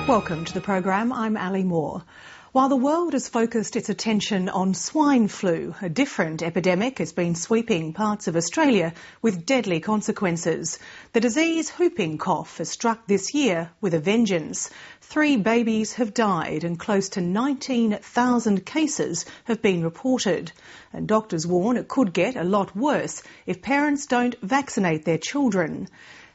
Welcome to the program. I'm Ali Moore. While the world has focused its attention on swine flu, a different epidemic has been sweeping parts of Australia with deadly consequences. The disease whooping cough has struck this year with a vengeance. 3 babies have died and close to 19,000 cases have been reported. And doctors warn it could get a lot worse if parents don't vaccinate their children.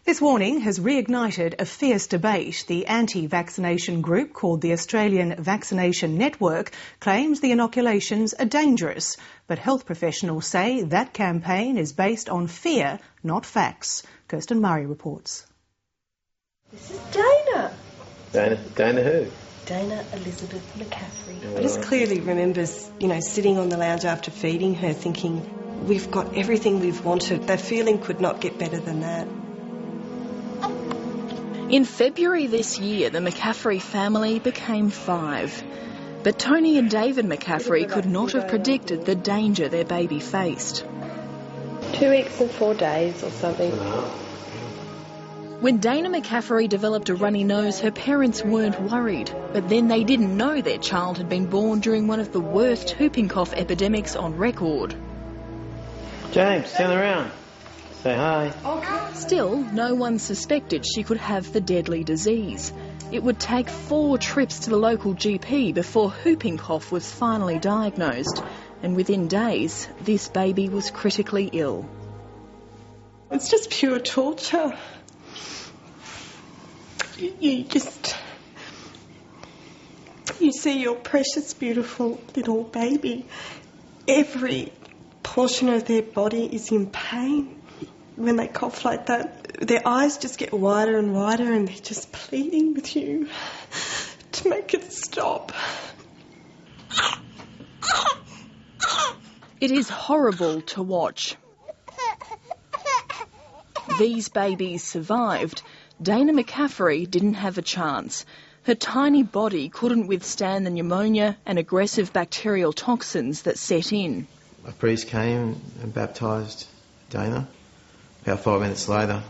This warning has reignited a fierce debate. The anti-vaccination group called the Australian Vaccination Network claims the inoculations are dangerous, but health professionals say that campaign is based on fear, not facts. Kirsten Murray reports. This is Dana. Dana who? Dana Elizabeth McCaffrey. I just clearly remembers, sitting on the lounge after feeding her thinking, we've got everything we've wanted. That feeling could not get better than that. In February this year, the McCaffrey family became 5. But Tony and David McCaffrey could not have predicted the danger their baby faced. 2 weeks and 4 days or something. When Dana McCaffrey developed a runny nose, her parents weren't worried. But then they didn't know their child had been born during one of the worst whooping cough epidemics on record. James, turn around. Say hi. Still, no one suspected she could have the deadly disease. It would take 4 trips to the local GP before whooping cough was finally diagnosed. And within days, this baby was critically ill. It's just pure torture. You see your precious, beautiful little baby. Every portion of their body is in pain. When they cough like that, their eyes just get wider and wider and they're just pleading with you to make it stop. It is horrible to watch. These babies survived. Dana McCaffrey didn't have a chance. Her tiny body couldn't withstand the pneumonia and aggressive bacterial toxins that set in. A priest came and baptised Dana. About 5 minutes later,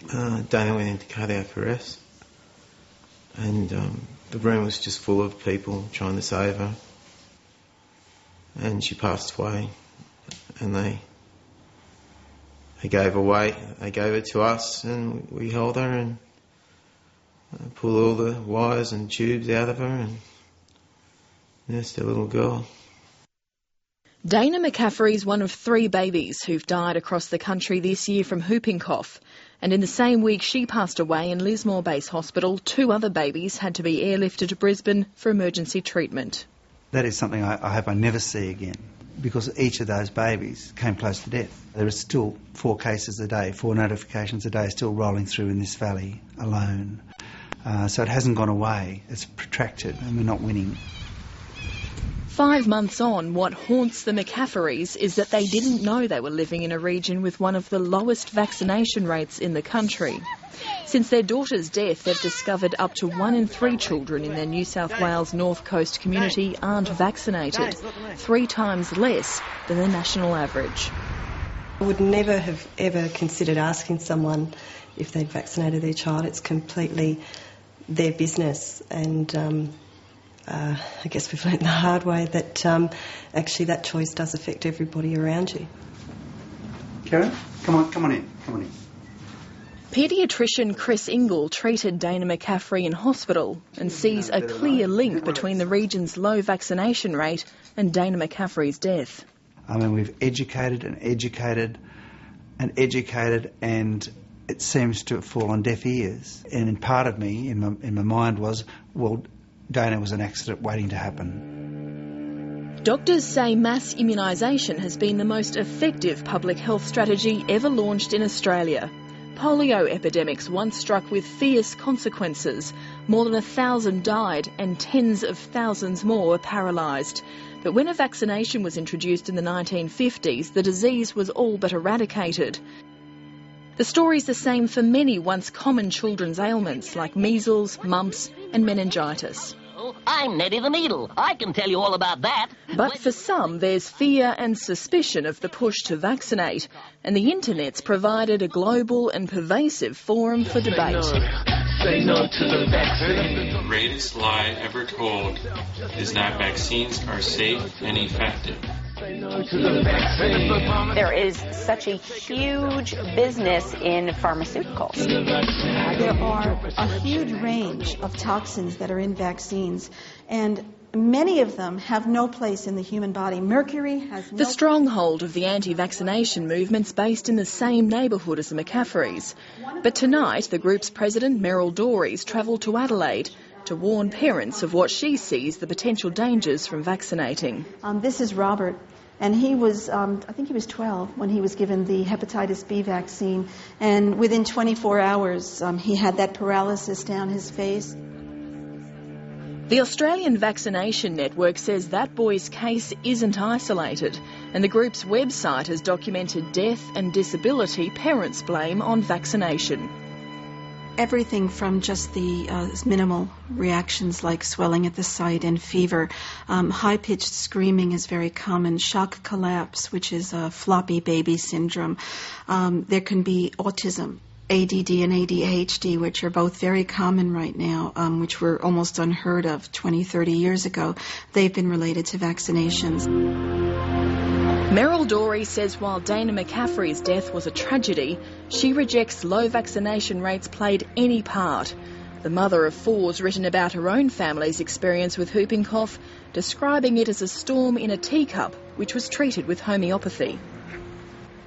Dana went into cardiac arrest, and the room was just full of people trying to save her. And she passed away, and they gave her to us, and we held her and pulled all the wires and tubes out of her and nursed her little girl. Dana McCaffrey is one of 3 babies who've died across the country this year from whooping cough. And in the same week she passed away in Lismore Base Hospital, 2 other babies had to be airlifted to Brisbane for emergency treatment. That is something I hope I never see again, because each of those babies came close to death. There are still 4 cases a day, 4 notifications a day still rolling through in this valley alone. So it hasn't gone away. It's protracted and we're not winning. 5 months on, what haunts the McCaffreys is that they didn't know they were living in a region with one of the lowest vaccination rates in the country. Since their daughter's death, they've discovered up to 1 in 3 children in their New South Wales North Coast community aren't vaccinated, 3 times less than the national average. I would never have ever considered asking someone if they'd vaccinated their child. It's completely their business, and I guess we've learned the hard way that actually that choice does affect everybody around you. Karen, come on in. Paediatrician Chris Ingle treated Dana McCaffrey in hospital and sees a clear link between the region's low vaccination rate and Dana McCaffrey's death. I mean, we've educated, and it seems to fall on deaf ears. And part of me, in my mind, was, well, Dana was an accident waiting to happen. Doctors say mass immunisation has been the most effective public health strategy ever launched in Australia. Polio epidemics once struck with fierce consequences. More than 1,000 died and tens of thousands more were paralysed. But when a vaccination was introduced in the 1950s, the disease was all but eradicated. The story's the same for many once common children's ailments like measles, mumps and meningitis. I'm Neddy the Needle. I can tell you all about that. But for some, there's fear and suspicion of the push to vaccinate, and the internet's provided a global and pervasive forum for debate. Say no to the vaccine. greatest lie ever told is that vaccines are safe and effective. There is such a huge business in pharmaceuticals. There are a huge range of toxins that are in vaccines, and many of them have no place in the human body. Mercury has no... The stronghold of the anti-vaccination movement's based in the same neighbourhood as the McCaffreys. But tonight, the group's president, Meryl Dorries, travelled to Adelaide to warn parents of what she sees the potential dangers from vaccinating. This is Robert, and he was, I think he was 12 when he was given the hepatitis B vaccine, and within 24 hours he had that paralysis down his face. The Australian Vaccination Network says that boy's case isn't isolated, and the group's website has documented death and disability parents blame on vaccination. Everything from just the minimal reactions like swelling at the site and fever. High-pitched screaming is very common. Shock collapse, which is a floppy baby syndrome. There can be autism, ADD and ADHD, which are both very common right now, which were almost unheard of 20, 30 years ago. They've been related to vaccinations. Meryl Dorries says while Dana McCaffrey's death was a tragedy, she rejects low vaccination rates played any part. The mother of four's written about her own family's experience with whooping cough, describing it as a storm in a teacup, which was treated with homeopathy.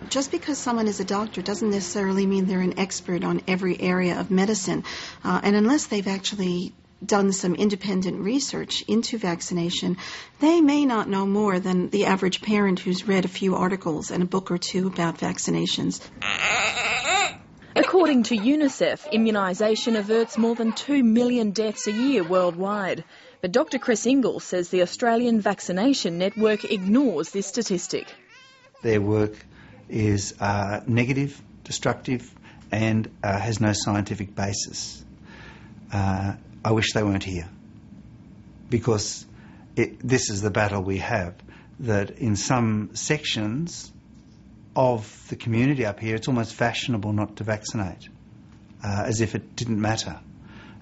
Just because someone is a doctor doesn't necessarily mean they're an expert on every area of medicine. And unless they've actually done some independent research into vaccination, they may not know more than the average parent who's read a few articles and a book or two about vaccinations. According to UNICEF, immunisation averts more than 2 million deaths a year worldwide. But Dr Chris Ingalls says the Australian Vaccination Network ignores this statistic. Their work is negative, destructive, and has no scientific basis. I wish they weren't here, because this is the battle we have, that in some sections of the community up here it's almost fashionable not to vaccinate, as if it didn't matter.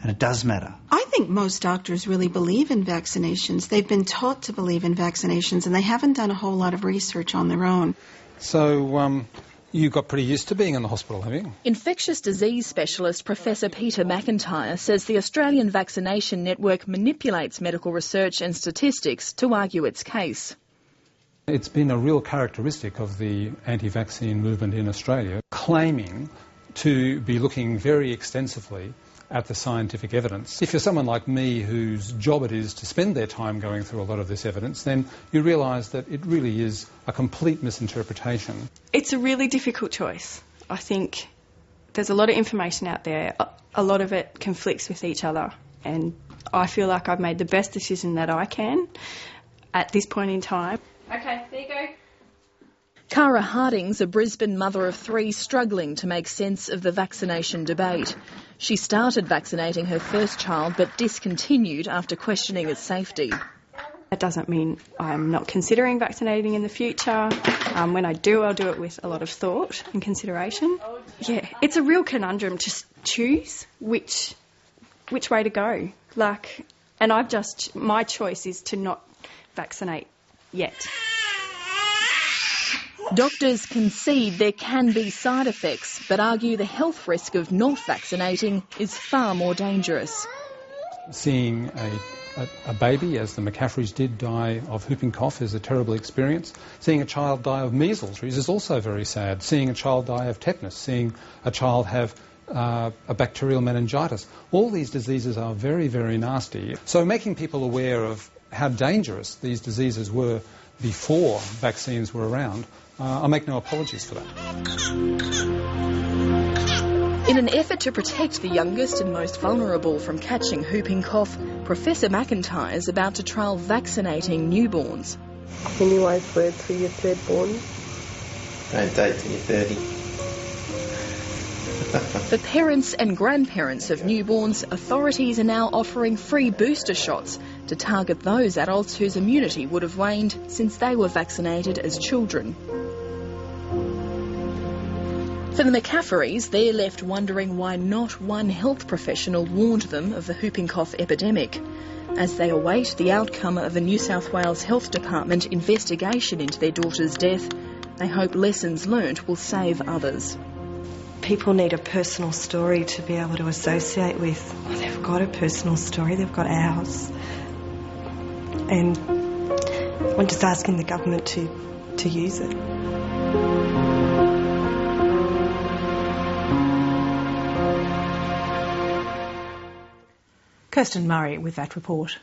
And it does matter. I think most doctors really believe in vaccinations. They've been taught to believe in vaccinations, and they haven't done a whole lot of research on their own. So you got pretty used to being in the hospital, have you? Infectious disease specialist Professor Peter McIntyre says the Australian Vaccination Network manipulates medical research and statistics to argue its case. It's been a real characteristic of the anti-vaccine movement in Australia, claiming to be looking very extensively at the scientific evidence. If you're someone like me whose job it is to spend their time going through a lot of this evidence, then you realise that it really is a complete misinterpretation. It's a really difficult choice. I think there's a lot of information out there. A lot of it conflicts with each other, and I feel like I've made the best decision that I can at this point in time. Okay, there you go. Cara Harding's a Brisbane mother of three struggling to make sense of the vaccination debate. She started vaccinating her first child but discontinued after questioning its safety. That doesn't mean I'm not considering vaccinating in the future. When I do, I'll do it with a lot of thought and consideration. Yeah, it's a real conundrum to choose which way to go. My choice is to not vaccinate yet. Doctors concede there can be side effects, but argue the health risk of not vaccinating is far more dangerous. Seeing a baby, as the McCaffreys did, die of whooping cough is a terrible experience. Seeing a child die of measles is also very sad. Seeing a child die of tetanus, seeing a child have a bacterial meningitis. All these diseases are very, very nasty. So making people aware of how dangerous these diseases were before vaccines were around, I make no apologies for that. In an effort to protect the youngest and most vulnerable from catching whooping cough, Professor McIntyre is about to trial vaccinating newborns. Any wise words for your third born? Don't date till you're 30. For parents and grandparents of newborns, authorities are now offering free booster shots to target those adults whose immunity would have waned since they were vaccinated as children. For the McCafferys, they're left wondering why not one health professional warned them of the whooping cough epidemic. As they await the outcome of a New South Wales Health Department investigation into their daughter's death, they hope lessons learnt will save others. People need a personal story to be able to associate with. Well, they've got a personal story, they've got ours. And I'm just asking the government to use it. Kirsten Murray with that report.